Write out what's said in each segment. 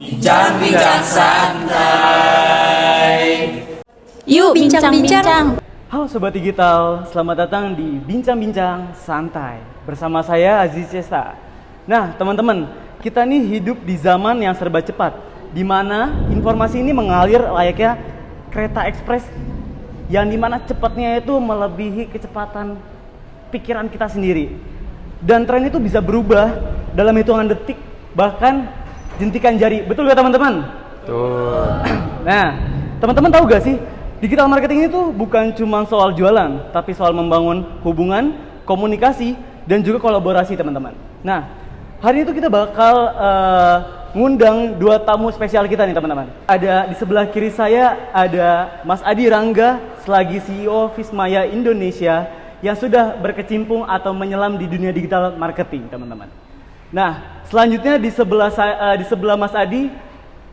Bincang-bincang santai. Yuk bincang-bincang. Halo Sobat Digital, selamat datang di Bincang-Bincang Santai bersama saya Aziz Cesta. Nah teman-teman, kita nih hidup di zaman yang serba cepat, di mana informasi ini mengalir layaknya kereta ekspres yang dimana cepatnya itu melebihi kecepatan pikiran kita sendiri. Dan tren itu bisa berubah dalam hitungan detik, bahkan jentikan jari. Betul gak teman-teman? Betul. Nah, teman-teman tahu gak sih, digital marketing itu bukan cuma soal jualan, tapi soal membangun hubungan, komunikasi, dan juga kolaborasi teman-teman. Nah, hari itu kita bakal ngundang dua tamu spesial kita nih teman-teman. Ada di sebelah kiri saya ada Mas Adi Rangga, selagi CEO Vismaya Indonesia yang sudah berkecimpung atau menyelam di dunia digital marketing teman-teman. Nah, selanjutnya di sebelah Mas Adi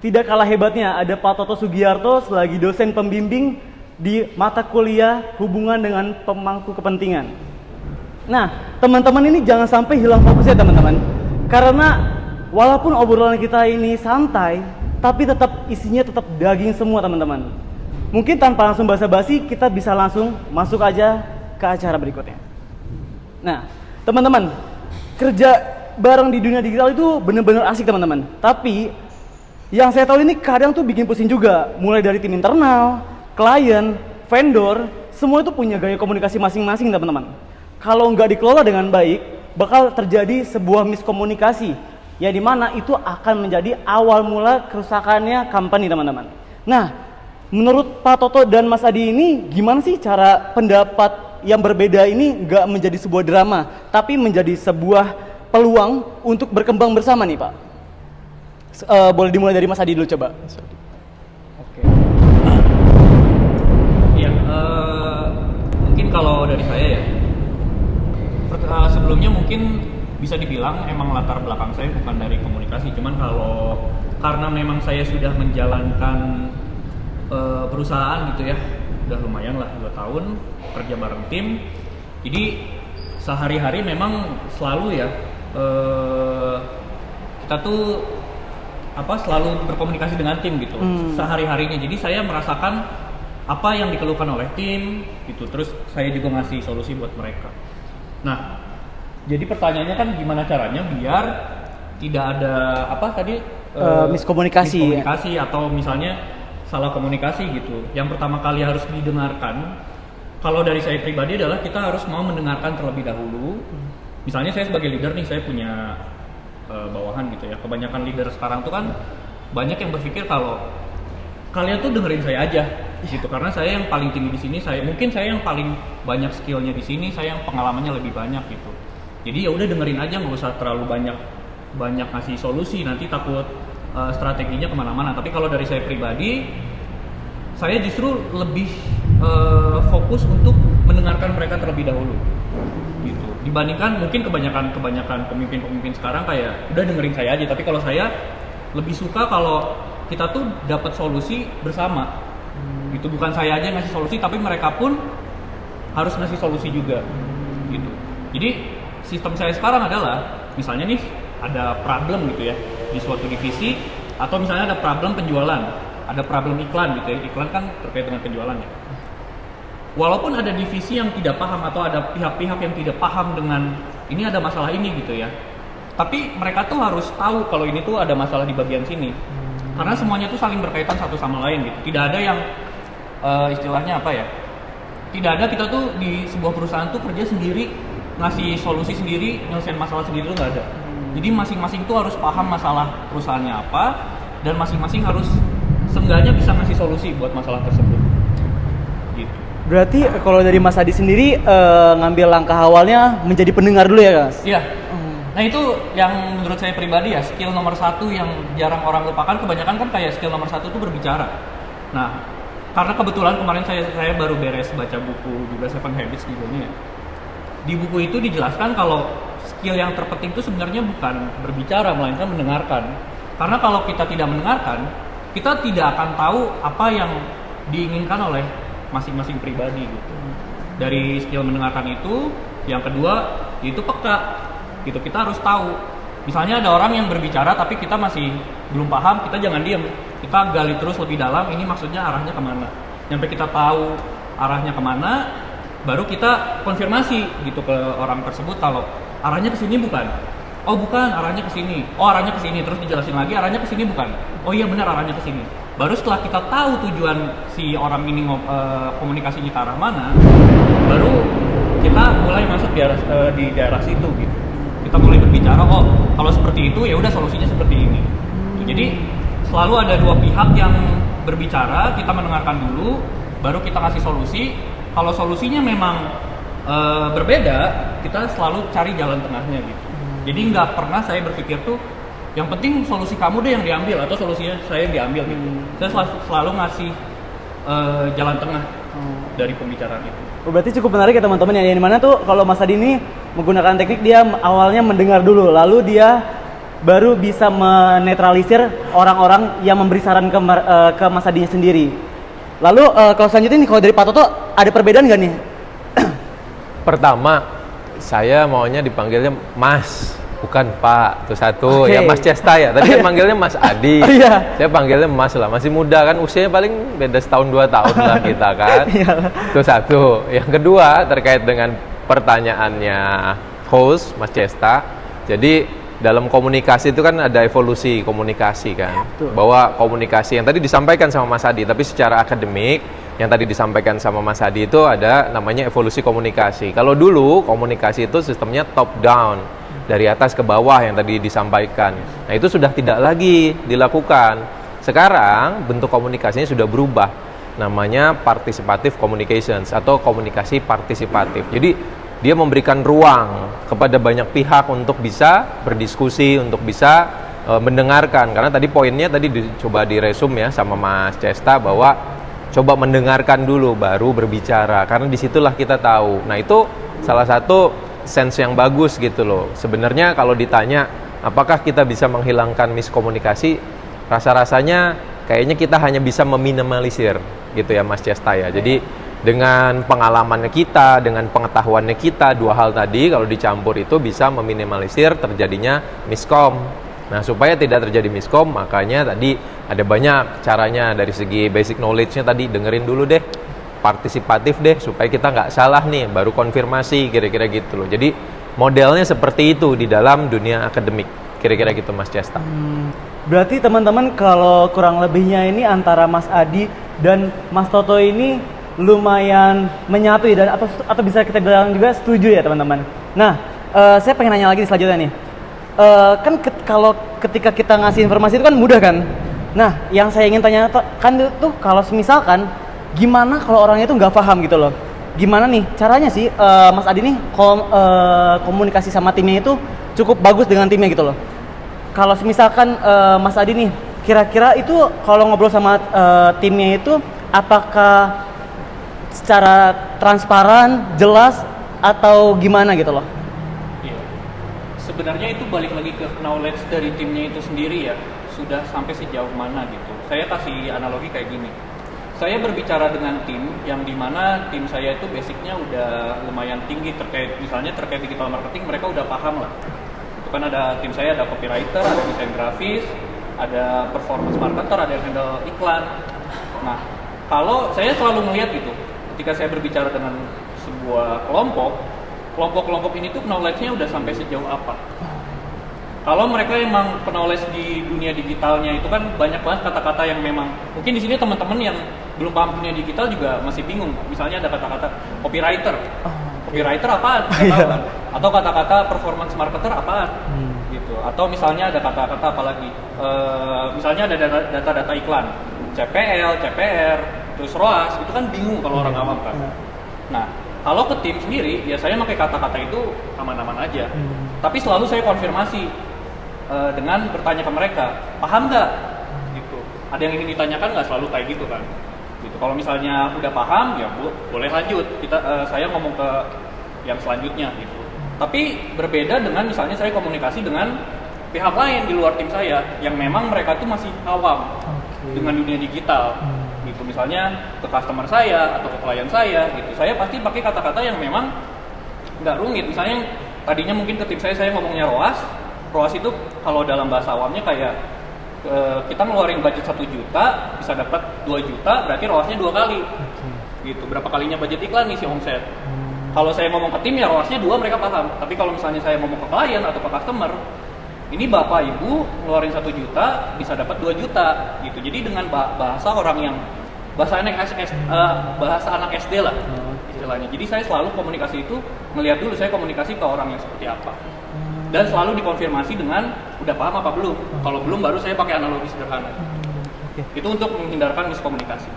tidak kalah hebatnya ada Pak Toto Sugiarto selagi dosen pembimbing di mata kuliah hubungan dengan pemangku kepentingan. Nah, teman-teman ini jangan sampai hilang fokusnya teman-teman. Karena walaupun obrolan kita ini santai, tapi tetap isinya tetap daging semua teman-teman. Mungkin tanpa langsung basa-basi, kita bisa langsung masuk aja ke acara berikutnya. Nah, teman-teman, kerja bareng di dunia digital itu bener-bener asik teman-teman. Tapi yang saya tahu ini kadang tuh bikin pusing juga. Mulai dari tim internal, klien, vendor, semua itu punya gaya komunikasi masing-masing teman-teman. Kalau nggak dikelola dengan baik, bakal terjadi sebuah miskomunikasi, ya dimana itu akan menjadi awal mula kerusakannya company teman-teman. Nah, menurut Pak Toto dan Mas Adi ini gimana sih cara pendapat yang berbeda ini nggak menjadi sebuah drama, tapi menjadi sebuah peluang untuk berkembang bersama nih Pak? Boleh dimulai dari Mas Adi dulu coba. Oke. Ya, mungkin kalau dari saya ya, sebelumnya mungkin bisa dibilang emang latar belakang saya bukan dari komunikasi, cuman kalau karena memang saya sudah menjalankan perusahaan gitu ya, udah lumayan lah 2 tahun kerja bareng tim, jadi sehari-hari memang selalu ya kita tuh selalu berkomunikasi dengan tim gitu sehari-harinya. Jadi saya merasakan apa yang dikeluhkan oleh tim gitu, terus saya juga ngasih solusi buat mereka. Nah, jadi pertanyaannya kan gimana caranya biar tidak ada miskomunikasi atau misalnya salah komunikasi gitu. Yang pertama kali harus didengarkan, kalau dari saya pribadi adalah kita harus mau mendengarkan terlebih dahulu. Misalnya saya sebagai leader nih, saya punya bawahan gitu ya. Kebanyakan leader sekarang tuh kan banyak yang berpikir kalau kalian tuh dengerin saya aja gitu, karena saya yang paling tinggi di sini, mungkin saya yang paling banyak skillnya di sini, saya yang pengalamannya lebih banyak gitu. Jadi ya udah dengerin aja, nggak usah terlalu banyak ngasih solusi, nanti takut strateginya kemana-mana. Tapi kalau dari saya pribadi, saya justru lebih fokus untuk mendengarkan mereka terlebih dahulu gitu, dibandingkan mungkin kebanyakan pemimpin sekarang kayak udah dengerin saya aja. Tapi kalau saya lebih suka kalau kita tuh dapat solusi bersama gitu, bukan saya aja ngasih solusi tapi mereka pun harus ngasih solusi juga gitu. Jadi sistem saya sekarang adalah misalnya nih ada problem gitu ya di suatu divisi, atau misalnya ada problem penjualan, ada problem iklan gitu ya. Iklan kan terkait dengan penjualan ya. Walaupun ada divisi yang tidak paham atau ada pihak-pihak yang tidak paham dengan ini ada masalah ini gitu ya, tapi mereka tuh harus tahu kalau ini tuh ada masalah di bagian sini. Karena semuanya tuh saling berkaitan satu sama lain gitu. Tidak ada yang istilahnya apa ya, tidak ada kita tuh di sebuah perusahaan tuh kerja sendiri, ngasih solusi sendiri, nyelesain masalah sendiri, tuh nggak ada. Jadi masing-masing tuh harus paham masalah perusahaannya apa, dan masing-masing harus seenggaknya bisa ngasih solusi buat masalah tersebut gitu. Berarti kalau dari Mas Adi sendiri ngambil langkah awalnya menjadi pendengar dulu ya Mas? Iya. Nah itu yang menurut saya pribadi ya, skill nomor 1 yang jarang orang lupakan. Kebanyakan kan kayak skill nomor 1 itu berbicara. Nah, karena kebetulan kemarin saya baru beres baca buku juga Seven Habits judulnya. Di buku itu dijelaskan kalau skill yang terpenting itu sebenarnya bukan berbicara, melainkan mendengarkan. Karena kalau kita tidak mendengarkan, kita tidak akan tahu apa yang diinginkan oleh masing-masing pribadi gitu. Dari skill mendengarkan itu, yang kedua yaitu peka gitu. Kita harus tahu, misalnya ada orang yang berbicara tapi kita masih belum paham, kita jangan diem, kita gali terus lebih dalam, ini maksudnya arahnya kemana. Sampai kita tahu arahnya kemana, baru kita konfirmasi gitu ke orang tersebut kalau arahnya ke sini bukan. Oh bukan, arahnya ke sini. Oh arahnya ke sini, terus dijelasin lagi arahnya ke sini bukan. Oh iya benar arahnya ke sini. Baru setelah kita tahu tujuan si orang ini komunikasinya ke arah mana, baru kita mulai masuk di daerah situ gitu. Kita mulai berbicara, oh kalau seperti itu ya udah solusinya seperti ini. Jadi selalu ada dua pihak yang berbicara, kita mendengarkan dulu, baru kita kasih solusi. Kalau solusinya memang berbeda, kita selalu cari jalan tengahnya gitu. Jadi nggak pernah saya berpikir tuh yang penting solusi kamu deh yang diambil atau solusinya saya yang diambil gitu. Saya selalu ngasih jalan tengah dari pembicaraan itu. Berarti cukup menarik ya teman-teman, yang dimana tuh kalau Mas Adi ini menggunakan teknik dia awalnya mendengar dulu, lalu dia baru bisa menetralisir orang-orang yang memberi saran ke Mas Adinya sendiri. Lalu kalau selanjutnya nih, kalau dari Pak Toto ada perbedaan nggak nih? Pertama, saya maunya dipanggilnya Mas, bukan Pak. Itu satu. Okay. Ya Mas Cesta ya. Tadi kan manggilnya Mas Adi. Oh, iya. Saya panggilnya Mas lah. Masih muda kan, usianya paling beda setahun 2 tahun lah kita kan. Itu satu. Yang kedua terkait dengan pertanyaannya host Mas Cesta. Jadi dalam komunikasi itu kan ada evolusi komunikasi kan. Betul. Bahwa komunikasi yang tadi disampaikan sama Mas Adi, tapi secara akademik yang tadi disampaikan sama Mas Adi itu ada namanya evolusi komunikasi. Kalau dulu komunikasi itu sistemnya top down, dari atas ke bawah yang tadi disampaikan. Nah itu sudah tidak lagi dilakukan. Sekarang bentuk komunikasinya sudah berubah, namanya participative communications atau komunikasi partisipatif. Jadi dia memberikan ruang kepada banyak pihak untuk bisa berdiskusi, untuk bisa mendengarkan. Karena tadi poinnya tadi coba diresum ya sama Mas Cesta bahwa coba mendengarkan dulu baru berbicara, karena disitulah kita tahu. Nah itu salah satu sense yang bagus gitu loh. Sebenarnya kalau ditanya apakah kita bisa menghilangkan miskomunikasi, rasa-rasanya kayaknya kita hanya bisa meminimalisir gitu ya Mas Cesta ya. Jadi dengan pengalamannya kita, dengan pengetahuannya kita, dua hal tadi kalau dicampur itu bisa meminimalisir terjadinya miskom. Nah supaya tidak terjadi miskom, makanya tadi ada banyak caranya. Dari segi basic knowledge-nya tadi dengerin dulu deh, partisipatif deh, supaya kita nggak salah nih, baru konfirmasi, kira-kira gitu loh. Jadi modelnya seperti itu di dalam dunia akademik, kira-kira gitu Mas Cesta. Berarti teman-teman kalau kurang lebihnya ini antara Mas Adi dan Mas Toto ini lumayan menyatu ya, dan atau bisa kita bilang juga setuju ya teman-teman. Nah saya pengen nanya lagi selanjutnya nih. Kan kalau ketika kita ngasih informasi itu kan mudah kan. Nah, yang saya ingin tanya kan itu kalau misalkan gimana kalau orangnya itu nggak paham gitu loh. Gimana nih caranya sih Mas Adi nih komunikasi sama timnya itu cukup bagus dengan timnya gitu loh. Kalau misalkan Mas Adi nih kira-kira itu kalau ngobrol sama timnya itu apakah secara transparan, jelas atau gimana gitu loh? Sebenarnya itu balik lagi ke knowledge dari timnya itu sendiri ya, sudah sampai sejauh mana gitu. Saya kasih analogi kayak gini, saya berbicara dengan tim yang dimana tim saya itu basicnya udah lumayan tinggi terkait digital marketing, mereka udah paham lah. Itu kan ada tim saya, ada copywriter, ada desain grafis, ada performance marketer, ada yang handle iklan. Nah kalau saya selalu melihat gitu, ketika saya berbicara dengan sebuah kelompok ini tuh knowledge-nya udah sampai sejauh apa. Kalau mereka emang knowledge di dunia digitalnya itu kan banyak banget kata-kata yang memang mungkin di sini teman-teman yang belum paham dunia digital juga masih bingung. Misalnya ada kata-kata copywriter. Copywriter apaan? Kan? Atau kata-kata performance marketer apaan? Gitu. Atau misalnya ada kata-kata apa lagi? Misalnya ada data-data iklan, CPL, CPR, terus ROAS, itu kan bingung kalau orang awam kan. Nah, kalau ke tim sendiri, ya saya pakai kata-kata itu aman-aman aja. Tapi selalu saya konfirmasi dengan bertanya ke mereka, paham nggak? Gitu. Ada yang ingin ditanyakan nggak? Selalu kayak gitu kan. Gitu. Kalau misalnya udah paham, ya boleh lanjut. Saya ngomong ke yang selanjutnya gitu. Tapi berbeda dengan misalnya saya komunikasi dengan pihak lain di luar tim saya, yang memang mereka tuh masih awam dengan dunia digital. Gitu, misalnya ke customer saya atau ke klien saya gitu, saya pasti pakai kata-kata yang memang nggak rumit. Misalnya tadinya mungkin ke tim saya ngomongnya ROAS itu kalau dalam bahasa awamnya kayak kita ngeluarin budget 1 juta bisa dapat 2 juta, berarti ROAS-nya 2 kali. Gitu. Berapa kalinya budget iklan nih si omset. Kalau saya ngomong ke tim ya ROAS-nya 2 mereka paham. Tapi kalau misalnya saya ngomong ke klien atau ke customer, ini bapak ibu ngeluarin 1 juta bisa dapat 2 juta gitu. Jadi dengan bahasa orang yang bahasa anak SD lah istilahnya. Jadi saya selalu komunikasi itu melihat dulu saya komunikasi ke orang yang seperti apa. Dan selalu dikonfirmasi dengan udah paham apa belum. Kalau belum baru saya pakai analogi sederhana. Itu untuk menghindarkan miskomunikasi.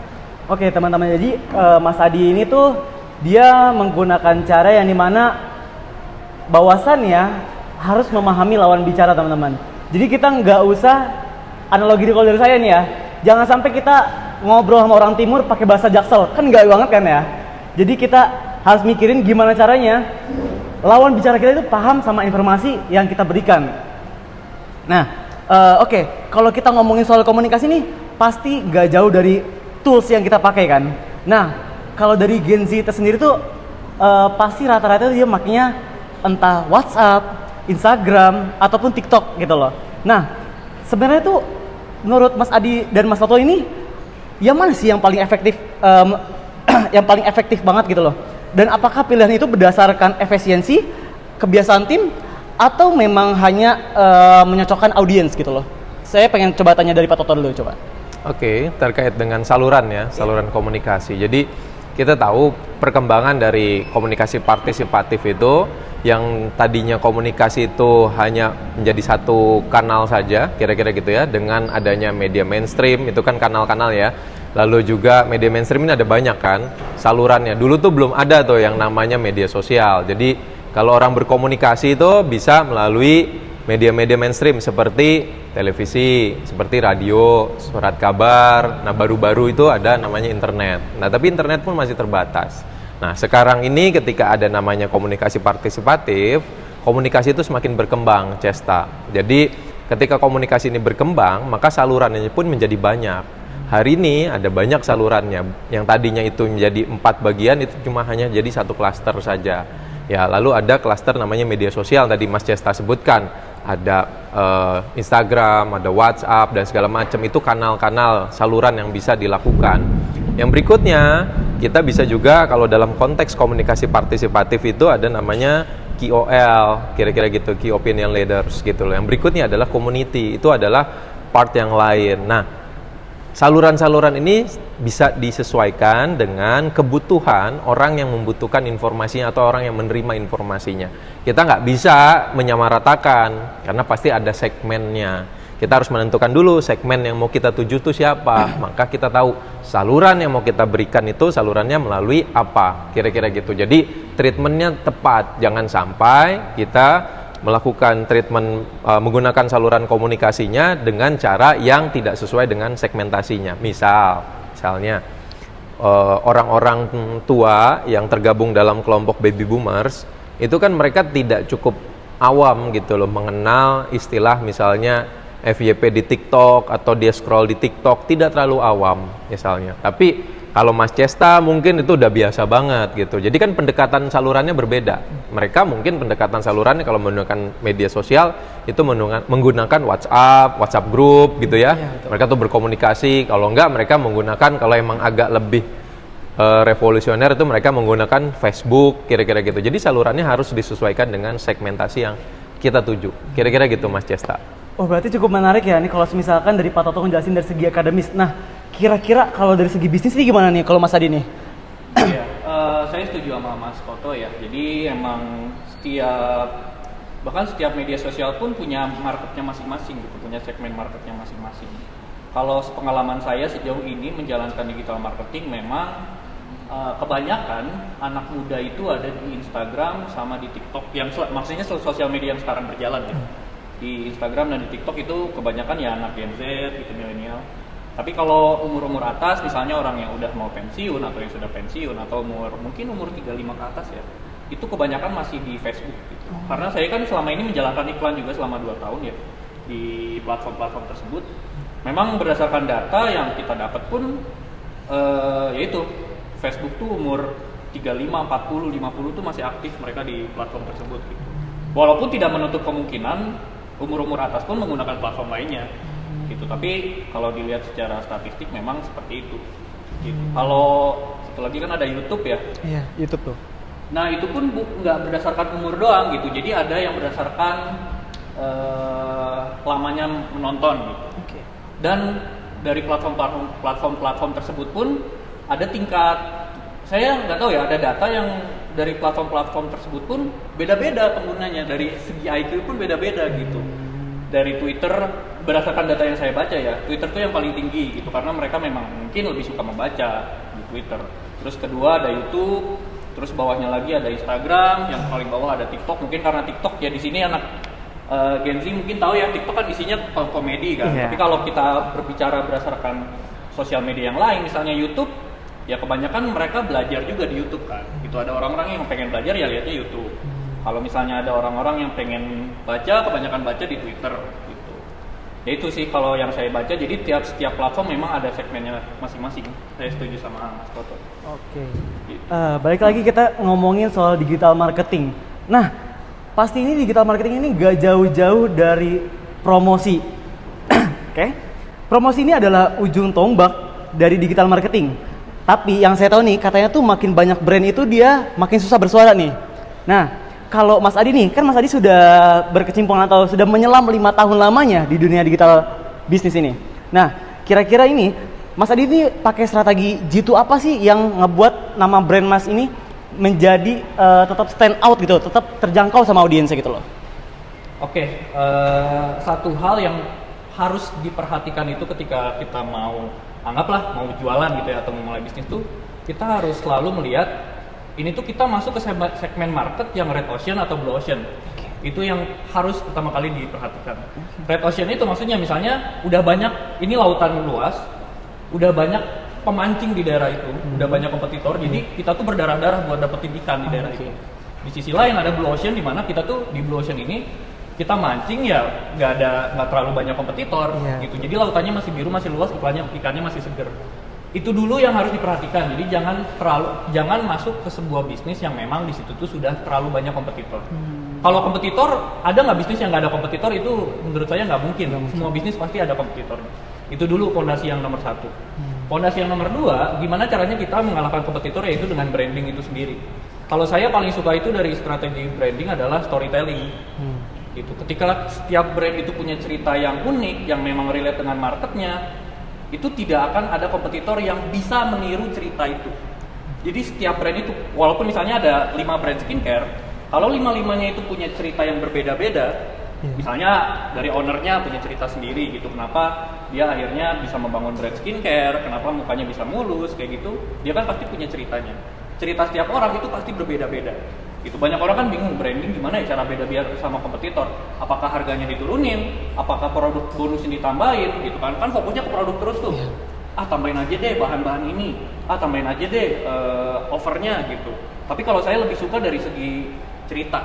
Oke teman-teman, jadi Mas Adi ini tuh dia menggunakan cara yang dimana bahwasannya harus memahami lawan bicara teman-teman. Jadi kita nggak usah analogi kalau dari saya nih ya, jangan sampai kita ngobrol sama orang timur pakai bahasa Jaksel, kan nggak banget kan ya. Jadi kita harus mikirin gimana caranya lawan bicara kita itu paham sama informasi yang kita berikan. Nah, oke, kalau kita ngomongin soal komunikasi nih, pasti nggak jauh dari tools yang kita pakai kan. Nah, kalau dari Gen Z itu sendiri tuh pasti rata-rata dia makanya entah WhatsApp, Instagram, ataupun TikTok gitu loh. Nah, sebenarnya tuh menurut Mas Adi dan Mas Toto ini, yang mana sih yang paling efektif, yang paling efektif banget gitu loh? Dan apakah pilihan itu berdasarkan efisiensi, kebiasaan tim, atau memang hanya menyocokkan audiens gitu loh? Saya pengen coba tanya dari Pak Toto dulu coba. Oke, terkait dengan saluran ya, saluran komunikasi. Jadi kita tahu perkembangan dari komunikasi partisipatif itu yang tadinya komunikasi itu hanya menjadi satu kanal saja, kira-kira gitu ya, dengan adanya media mainstream, itu kan kanal-kanal ya. Lalu juga media mainstream ini ada banyak kan salurannya. Dulu tuh belum ada tuh yang namanya media sosial. Jadi kalau orang berkomunikasi itu bisa melalui media-media mainstream seperti televisi, seperti radio, surat kabar. Nah, baru-baru itu ada namanya internet. Nah, tapi internet pun masih terbatas. Nah, sekarang ini ketika ada namanya komunikasi partisipatif, komunikasi itu semakin berkembang, Cesta. Jadi, ketika komunikasi ini berkembang, maka salurannya pun menjadi banyak. Hari ini ada banyak salurannya. Yang tadinya itu menjadi 4 bagian, itu cuma hanya jadi satu klaster saja. Ya, lalu ada klaster namanya media sosial, tadi Mas Cesta sebutkan. Ada Instagram, ada WhatsApp, dan segala macam. Itu kanal-kanal saluran yang bisa dilakukan. Yang berikutnya, kita bisa juga kalau dalam konteks komunikasi partisipatif itu ada namanya KOL, kira-kira gitu, Key Opinion Leaders gitu loh. Yang berikutnya adalah community, itu adalah part yang lain. Nah, saluran-saluran ini bisa disesuaikan dengan kebutuhan orang yang membutuhkan informasinya atau orang yang menerima informasinya. Kita nggak bisa menyamaratakan karena pasti ada segmennya. Kita harus menentukan dulu segmen yang mau kita tuju itu siapa. Maka kita tahu saluran yang mau kita berikan itu salurannya melalui apa. Kira-kira gitu. Jadi treatmentnya tepat. Jangan sampai kita melakukan treatment menggunakan saluran komunikasinya dengan cara yang tidak sesuai dengan segmentasinya. Misalnya orang-orang tua yang tergabung dalam kelompok baby boomers itu kan mereka tidak cukup awam gitu loh mengenal istilah misalnya FYP di TikTok atau dia scroll di TikTok, tidak terlalu awam misalnya. Tapi kalau Mas Cesta mungkin itu udah biasa banget gitu. Jadi kan pendekatan salurannya berbeda. Mereka mungkin pendekatan salurannya kalau menggunakan media sosial itu menggunakan WhatsApp group gitu ya. Mereka tuh berkomunikasi. Kalau enggak mereka menggunakan, kalau emang agak lebih revolusioner itu mereka menggunakan Facebook kira-kira gitu. Jadi salurannya harus disesuaikan dengan segmentasi yang kita tuju. Kira-kira gitu Mas Cesta. Oh berarti cukup menarik ya nih kalau misalkan dari Pak Toto ngejelasin dari segi akademis. Nah kira-kira kalau dari segi bisnis ini gimana nih kalau Mas Adi nih? Iya, saya setuju sama Mas Toto ya. Jadi emang setiap media sosial pun punya marketnya masing-masing gitu, punya segmen marketnya masing-masing. Kalau pengalaman saya sejauh ini menjalankan digital marketing memang kebanyakan anak muda itu ada di Instagram sama di TikTok yang maksudnya sosial media yang sekarang berjalan ya. Di Instagram dan di TikTok itu kebanyakan ya anak Gen Z gitu, milenial. Tapi kalau umur-umur atas, misalnya orang yang udah mau pensiun atau yang sudah pensiun atau mungkin umur 35 ke atas ya, itu kebanyakan masih di Facebook gitu. Karena saya kan selama ini menjalankan iklan juga selama 2 tahun ya di platform-platform tersebut. Memang berdasarkan data yang kita dapat pun yaitu Facebook tuh umur 35, 40, 50 tuh masih aktif mereka di platform tersebut gitu. Walaupun tidak menutup kemungkinan umur-umur atas pun menggunakan platform lainnya. gitu. Tapi kalau dilihat secara statistik memang seperti itu. Gitu. Kalau satu lagi kan ada YouTube ya. Iya, YouTube tuh. Nah itu pun nggak berdasarkan umur doang gitu. Jadi ada yang berdasarkan lamanya menonton gitu. Oke. Dan dari platform tersebut pun ada tingkat. Saya nggak tahu ya, ada data yang dari platform tersebut pun beda-beda penggunanya, dari segi IQ pun beda-beda gitu. Dari Twitter, berdasarkan data yang saya baca ya, Twitter tuh yang paling tinggi gitu, karena mereka memang mungkin lebih suka membaca di Twitter. Terus kedua ada YouTube, terus bawahnya lagi ada Instagram, yang paling bawah ada TikTok. Mungkin karena TikTok ya di sini anak Gen Z mungkin tahu ya, TikTok kan isinya komedi kan. Tapi kalau kita berbicara berdasarkan sosial media yang lain, misalnya YouTube, ya kebanyakan mereka belajar juga di YouTube kan. Itu ada orang-orang yang pengen belajar ya lihatnya YouTube. Kalau misalnya ada orang-orang yang pengen baca, kebanyakan baca di Twitter gitu. Ya itu sih kalau yang saya baca. Jadi setiap platform memang ada segmennya masing-masing. Saya setuju sama Mas Toto. Oke. Gitu. Balik lagi kita ngomongin soal digital marketing. Nah, pasti ini digital marketing ini gak jauh-jauh dari promosi. Oke? Promosi ini adalah ujung tombak dari digital marketing. Tapi yang saya tahu nih, katanya tuh makin banyak brand itu dia makin susah bersuara nih. Nah, kalau Mas Adi nih, kan Mas Adi sudah berkecimpung atau sudah menyelam 5 tahun lamanya di dunia digital bisnis ini. Nah, kira-kira ini Mas Adi ini pakai strategi jitu apa sih yang ngebuat nama brand Mas ini menjadi tetap stand out gitu, tetap terjangkau sama audiensnya gitu loh? Oke, satu hal yang harus diperhatikan itu ketika kita mau, anggaplah mau jualan gitu ya, atau mau mulai bisnis tuh, kita harus selalu melihat ini tuh kita masuk ke segmen market yang red ocean atau blue ocean. Itu yang harus pertama kali diperhatikan. Red ocean itu maksudnya misalnya udah banyak, ini lautan luas, udah banyak pemancing di daerah itu, udah banyak kompetitor, jadi kita tuh berdarah-darah buat dapetin ikan di daerah itu. Di sisi lain ada blue ocean, di mana kita tuh di blue ocean ini kita mancing ya nggak terlalu banyak kompetitor gitu. Jadi lautannya masih biru, masih luas, ikannya masih seger. Itu dulu yang harus diperhatikan. Jadi jangan masuk ke sebuah bisnis yang memang di situ tuh sudah terlalu banyak kompetitor. Kalau kompetitor, ada nggak bisnis yang nggak ada kompetitor? Itu menurut saya nggak mungkin. Semua bisnis pasti ada kompetitor. Itu dulu fondasi yang nomor 1. Fondasi yang nomor 2, gimana caranya kita mengalahkan kompetitor, yaitu dengan branding itu sendiri. Kalau saya paling suka itu dari strategi branding adalah storytelling. Gitu. Ketika setiap brand itu punya cerita yang unik, yang memang relate dengan marketnya, itu tidak akan ada kompetitor yang bisa meniru cerita itu. Jadi setiap brand itu, walaupun misalnya ada 5 brand skincare, kalau 5-5-nya itu punya cerita yang berbeda-beda, misalnya dari ownernya punya cerita sendiri gitu, kenapa dia akhirnya bisa membangun brand skincare, kenapa mukanya bisa mulus, kayak gitu, dia kan pasti punya ceritanya. Cerita setiap orang itu pasti berbeda-beda. Gitu. Banyak orang kan bingung branding gimana ya cara beda biar sama kompetitor. Apakah harganya diturunin? Apakah produk bonusin ditambahin? Gitu kan? Kan fokusnya ke produk terus tuh. Tambahin aja deh bahan-bahan ini. Tambahin aja deh offernya gitu. Tapi kalau saya lebih suka dari segi cerita.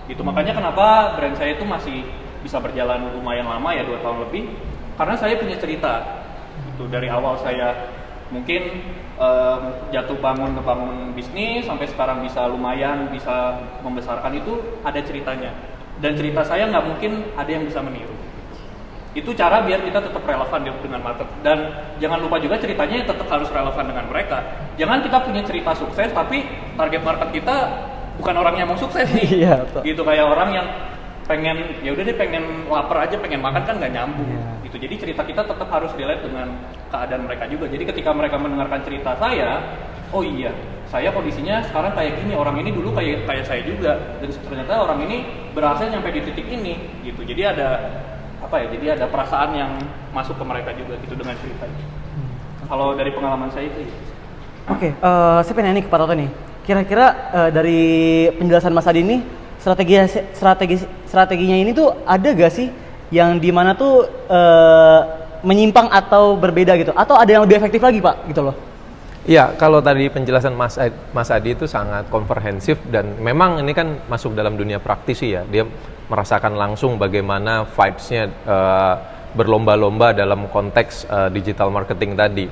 Gitu. Makanya kenapa brand saya itu masih bisa berjalan lumayan lama ya, 2 tahun lebih. Karena saya punya cerita. Gitu. Dari awal saya mungkin jatuh ngebangun bisnis sampai sekarang bisa lumayan bisa membesarkan, itu ada ceritanya, dan cerita saya nggak mungkin ada yang bisa meniru. Itu cara biar kita tetap relevan dengan market, dan jangan lupa juga ceritanya tetap harus relevan dengan mereka. Jangan kita punya cerita sukses tapi target market kita bukan orang yang mau sukses nih. Gitu, kayak orang yang pengen ya udah deh pengen lapar aja pengen makan, kan nggak nyambung. Gitu. Jadi cerita kita tetap harus relate dengan keadaan mereka juga. Jadi ketika mereka mendengarkan cerita saya, oh iya saya kondisinya sekarang kayak gini, orang ini dulu kayak saya juga, dan ternyata orang ini berhasil nyampe di titik ini gitu. Jadi ada jadi ada perasaan yang masuk ke mereka juga gitu dengan ceritanya. Kalau dari pengalaman saya itu. Oke, saya pengen nanya nih ke Pak Toto nih. Kira-kira dari penjelasan Mas Adi ini, strateginya ini tuh ada gak sih yang dimana tuh menyimpang atau berbeda gitu, atau ada yang lebih efektif lagi Pak gitu loh? Iya, kalau tadi penjelasan Mas Adi itu sangat komprehensif, dan memang ini kan masuk dalam dunia praktisi ya. Dia merasakan langsung bagaimana vibes-nya berlomba-lomba dalam konteks digital marketing tadi.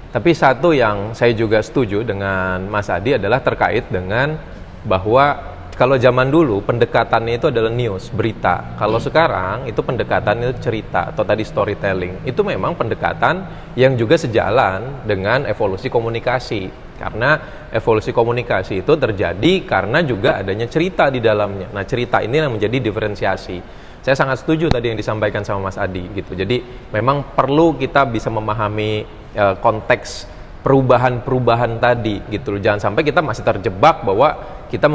Tapi satu yang saya juga setuju dengan Mas Adi adalah terkait dengan bahwa kalau zaman dulu pendekatannya itu adalah news, berita. Kalau sekarang itu pendekatannya itu cerita atau tadi storytelling. Itu memang pendekatan yang juga sejalan dengan evolusi komunikasi. Karena evolusi komunikasi itu terjadi karena juga adanya cerita di dalamnya. Nah, cerita ini yang menjadi diferensiasi. Saya sangat setuju tadi yang disampaikan sama Mas Adi gitu. Jadi memang perlu kita bisa memahami konteks perubahan-perubahan tadi gitu loh. Jangan sampai kita masih terjebak bahwa kita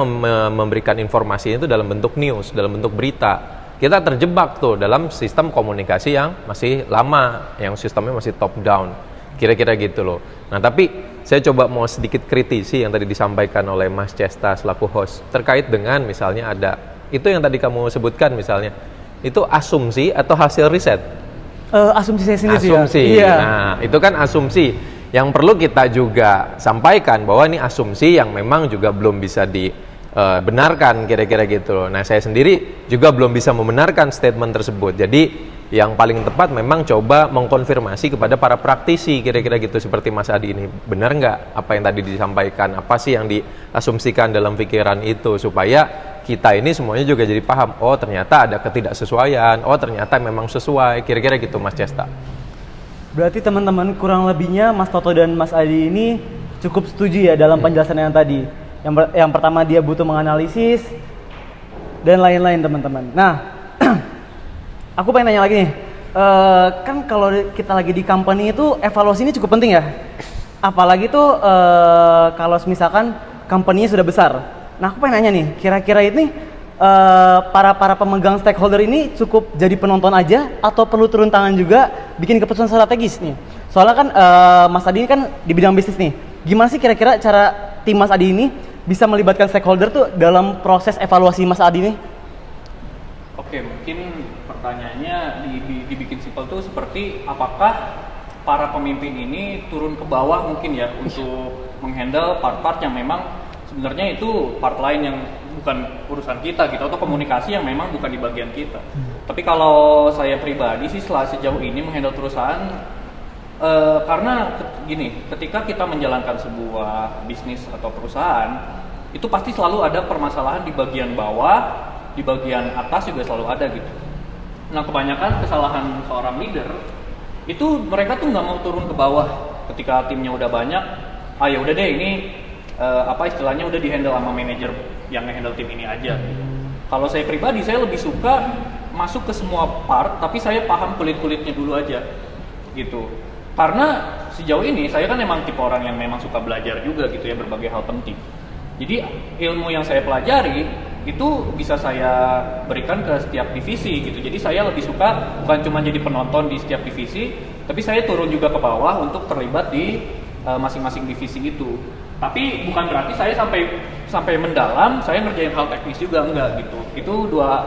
memberikan informasi itu dalam bentuk news, dalam bentuk berita. Kita terjebak tuh dalam sistem komunikasi yang masih lama, yang sistemnya masih top down. Kira-kira gitu loh. Nah, tapi saya coba mau sedikit kritisi yang tadi disampaikan oleh Mas Cesta selaku host terkait dengan misalnya ada itu yang tadi kamu sebutkan misalnya. Itu asumsi atau hasil riset? Asumsi saya sendiri sih. Asumsi. Ya. Nah, itu kan asumsi. Yang perlu kita juga sampaikan bahwa ini asumsi yang memang juga belum bisa dibenarkan kira-kira gitu. Nah, saya sendiri juga belum bisa membenarkan statement tersebut. Jadi yang paling tepat memang coba mengkonfirmasi kepada para praktisi kira-kira gitu seperti Mas Adi ini. Benar nggak apa yang tadi disampaikan? Apa sih yang diasumsikan dalam pikiran itu supaya kita ini semuanya juga jadi paham. Oh, ternyata ada ketidaksesuaian. Oh, ternyata memang sesuai. Kira-kira gitu Mas Cesta. Berarti teman-teman kurang lebihnya Mas Toto dan Mas Adi ini cukup setuju ya dalam penjelasan yang tadi. Yang pertama dia butuh menganalisis dan lain-lain teman-teman. Nah, aku pengen nanya lagi nih. Kan kalau kita lagi di company itu evaluasi ini cukup penting ya. Apalagi tuh kalau misalkan company-nya sudah besar. Nah, aku pengen nanya nih, kira-kira ini para pemegang stakeholder ini cukup jadi penonton aja atau perlu turun tangan juga bikin keputusan strategis nih? Soalnya kan Mas Adi ini kan di bidang bisnis nih. Gimana sih kira-kira cara tim Mas Adi ini bisa melibatkan stakeholder tuh dalam proses evaluasi Mas Adi nih? Oke, mungkin pertanyaannya dibikin simpel tuh seperti apakah para pemimpin ini turun ke bawah mungkin ya untuk menghandle part-part yang memang sebenarnya itu part lain yang bukan urusan kita gitu, atau komunikasi yang memang bukan di bagian kita. Tapi kalau saya pribadi sih sejauh ini menghandle perusahaan karena gini, ketika kita menjalankan sebuah bisnis atau perusahaan itu pasti selalu ada permasalahan di bagian bawah, di bagian atas juga selalu ada gitu. Nah, kebanyakan kesalahan seorang leader itu mereka tuh nggak mau turun ke bawah ketika timnya udah banyak. Ya udah deh ini apa istilahnya udah dihandle sama manajer yang nge-handle tim ini aja. Kalau saya pribadi saya lebih suka masuk ke semua part tapi saya paham kulit-kulitnya dulu aja gitu. Karena sejauh ini saya kan memang tipe orang yang memang suka belajar juga gitu ya berbagai hal penting. Jadi ilmu yang saya pelajari itu bisa saya berikan ke setiap divisi gitu. Jadi saya lebih suka bukan cuma jadi penonton di setiap divisi, tapi saya turun juga ke bawah untuk terlibat di masing-masing divisi itu. Tapi bukan berarti saya sampai mendalam, saya ngerjain hal teknis juga, enggak gitu. Itu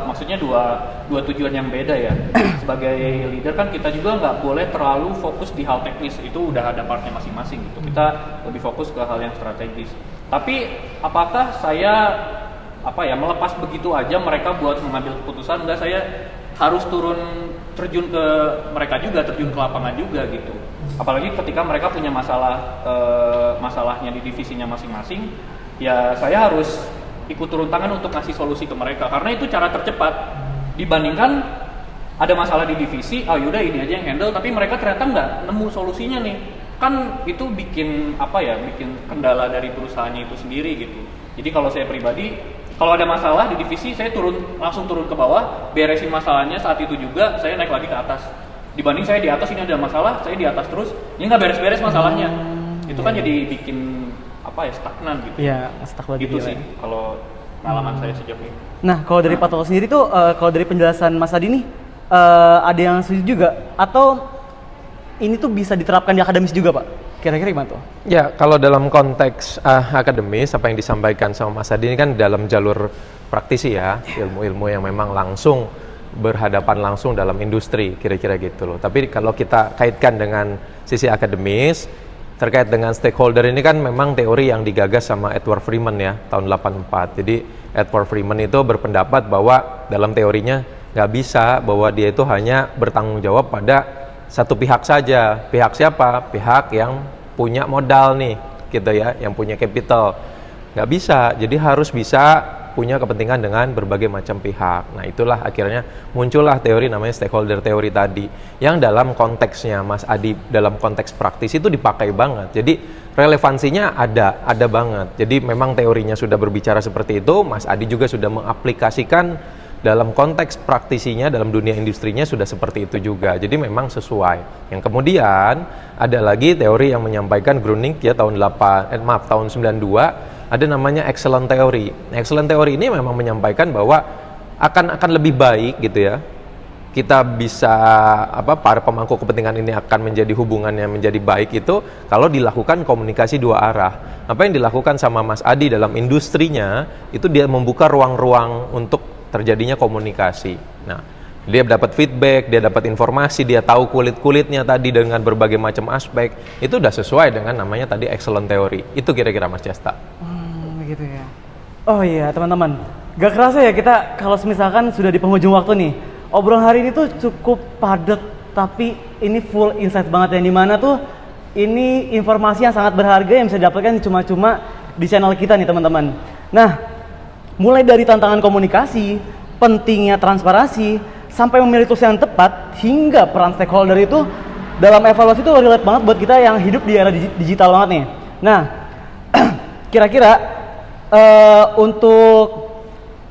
maksudnya dua tujuan yang beda ya. Sebagai leader kan kita juga nggak boleh terlalu fokus di hal teknis, itu udah ada partnya masing-masing gitu. Kita lebih fokus ke hal yang strategis. Tapi apakah saya melepas begitu aja mereka buat mengambil keputusan? Enggak, saya harus terjun ke mereka juga, terjun ke lapangan juga gitu. Apalagi ketika mereka punya masalahnya di divisinya masing-masing, ya saya harus ikut turun tangan untuk ngasih solusi ke mereka, karena itu cara tercepat dibandingkan ada masalah di divisi, yaudah ini aja yang handle, tapi mereka ternyata nggak nemu solusinya nih, kan itu bikin bikin kendala dari perusahaannya itu sendiri gitu. Jadi kalau saya pribadi, kalau ada masalah di divisi, saya langsung turun ke bawah, beresin masalahnya saat itu juga, saya naik lagi ke atas. Dibanding saya di atas ini ada masalah, saya di atas terus, ini nggak beres-beres masalahnya. Itu kan jadi bikin stagnan gitu. Iya, stuck lagi gitu sih kalau pengalaman saya sejauh ini. Nah, kalau dari Pak Toto sendiri tuh, kalau dari penjelasan Mas Adi nih, ada yang setuju juga atau ini tuh bisa diterapkan di akademis juga, Pak? Kira-kira gimana tuh? Ya, kalau dalam konteks akademis, apa yang disampaikan sama Mas Adi ini kan dalam jalur praktisi ya, ilmu-ilmu yang memang langsung berhadapan langsung dalam industri, kira-kira gitu loh. Tapi kalau kita kaitkan dengan sisi akademis, terkait dengan stakeholder ini kan memang teori yang digagas sama Edward Freeman ya, tahun 84. Jadi Edward Freeman itu berpendapat bahwa dalam teorinya nggak bisa, bahwa dia itu hanya bertanggung jawab pada satu pihak saja. Pihak siapa? Pihak yang punya modal nih, gitu ya, yang punya capital. Nggak bisa, jadi harus bisa punya kepentingan dengan berbagai macam pihak. Nah, itulah akhirnya muncullah teori namanya stakeholder teori tadi, yang dalam konteksnya Mas Adi, dalam konteks praktis itu dipakai banget. Jadi relevansinya ada banget. Jadi memang teorinya sudah berbicara seperti itu, Mas Adi juga sudah mengaplikasikan dalam konteks praktisinya, dalam dunia industrinya sudah seperti itu juga. Jadi memang sesuai. Yang kemudian ada lagi teori yang menyampaikan Gruning ya tahun 92, ada namanya excellent theory. Excellent theory ini memang menyampaikan bahwa akan lebih baik gitu ya. Kita bisa para pemangku kepentingan ini akan menjadi hubungannya menjadi baik itu kalau dilakukan komunikasi dua arah. Apa yang dilakukan sama Mas Adi dalam industrinya itu dia membuka ruang-ruang untuk terjadinya komunikasi. Nah, dia dapat feedback, dia dapat informasi, dia tahu kulit-kulitnya tadi dengan berbagai macam aspek. Itu udah sesuai dengan namanya tadi excellent theory. Itu kira-kira Mas Cesta. Begitu ya. Oh iya teman-teman, gak kerasa ya kita kalau misalkan sudah di penghujung waktu nih. Obrolan hari ini tuh cukup padat, tapi ini full insight banget, yang dimana tuh ini informasi yang sangat berharga yang bisa didapatkan cuma-cuma di channel kita nih teman-teman. Nah, mulai dari tantangan komunikasi, pentingnya transparansi, sampai memilih tools yang tepat, hingga peran stakeholder itu dalam evaluasi itu relate banget buat kita yang hidup di era digital banget nih. Nah, kira-kira untuk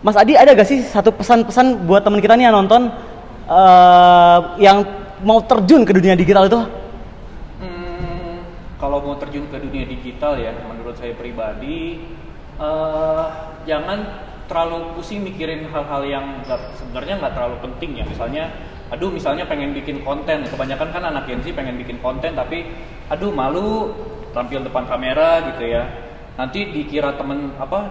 Mas Adi ada gak sih satu pesan-pesan buat teman kita nih yang nonton yang mau terjun ke dunia digital itu? Kalau mau terjun ke dunia digital ya, menurut saya pribadi jangan terlalu pusing mikirin hal-hal yang sebenarnya nggak terlalu penting ya. Misalnya pengen bikin konten, kebanyakan kan anak Gen Z pengen bikin konten tapi malu tampil depan kamera gitu ya. Nanti dikira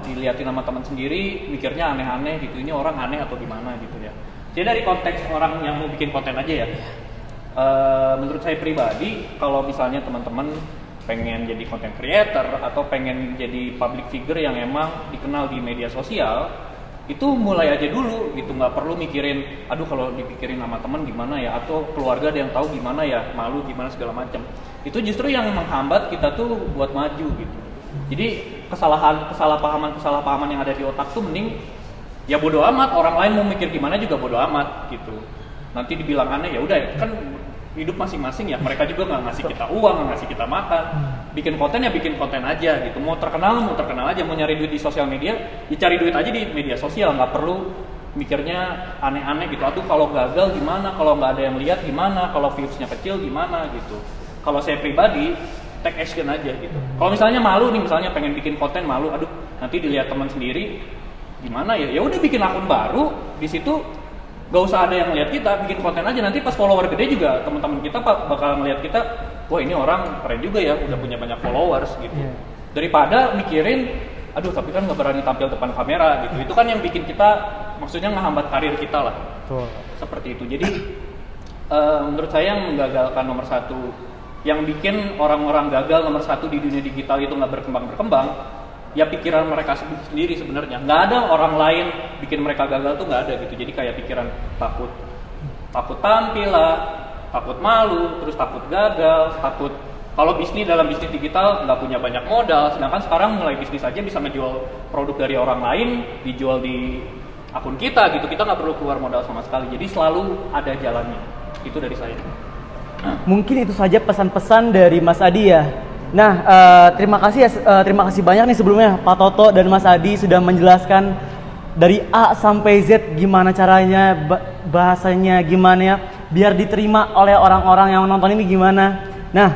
dilihatin sama teman sendiri, mikirnya aneh-aneh gitu, ini orang aneh atau gimana gitu ya. Jadi dari konteks orang yang mau bikin konten aja ya. Menurut saya pribadi, kalau misalnya teman-teman pengen jadi content creator atau pengen jadi public figure yang emang dikenal di media sosial, itu mulai aja dulu gitu, nggak perlu mikirin, kalau dipikirin sama teman gimana ya, atau keluarga ada yang tahu gimana ya, malu gimana segala macam. Itu justru yang menghambat kita tuh buat maju gitu. Jadi kesalahpahaman yang ada di otak tuh mending ya bodo amat, orang lain mau mikir gimana juga bodo amat gitu. Nanti dibilang aneh ya udah, kan hidup masing-masing ya, mereka juga nggak ngasih kita uang, nggak ngasih kita makan. Bikin konten ya bikin konten aja gitu. Mau terkenal aja, mau nyari duit di sosial media ya cari duit aja di media sosial, nggak perlu mikirnya aneh-aneh gitu. Kalau gagal gimana, kalau nggak ada yang lihat gimana, kalau viewsnya kecil gimana gitu. Kalau saya pribadi take action aja gitu. Kalau misalnya malu nih, misalnya pengen bikin konten malu, nanti dilihat teman sendiri gimana ya, ya udah bikin akun baru, di situ gak usah ada yang ngeliat kita, bikin konten aja, nanti pas follower gede juga teman-teman kita bakal ngeliat kita, wah ini orang keren juga ya, udah punya banyak followers gitu. Daripada mikirin, tapi kan nggak berani tampil depan kamera gitu, itu kan yang bikin kita, maksudnya ngehambat karir kita lah. Seperti itu. Jadi menurut saya yang menggagalkan nomor satu, yang bikin orang-orang gagal nomor satu di dunia digital itu nggak berkembang, ya pikiran mereka sendiri sebenarnya. Nggak ada orang lain bikin mereka gagal tuh nggak ada gitu. Jadi kayak pikiran takut tampil lah, takut malu, terus takut gagal, takut kalau dalam bisnis digital nggak punya banyak modal. Sedangkan sekarang mulai bisnis aja bisa menjual produk dari orang lain, dijual di akun kita gitu. Kita nggak perlu keluar modal sama sekali. Jadi selalu ada jalannya. Itu dari saya. Mungkin itu saja pesan-pesan dari Mas Adi ya. Nah, terima kasih banyak nih sebelumnya Pak Toto dan Mas Adi sudah menjelaskan dari A sampai Z gimana caranya, bahasanya gimana ya, biar diterima oleh orang-orang yang nonton ini gimana. Nah,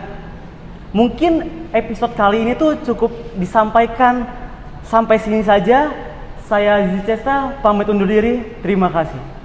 mungkin episode kali ini tuh cukup disampaikan sampai sini saja. Saya Zizi Cesta pamit undur diri. Terima kasih.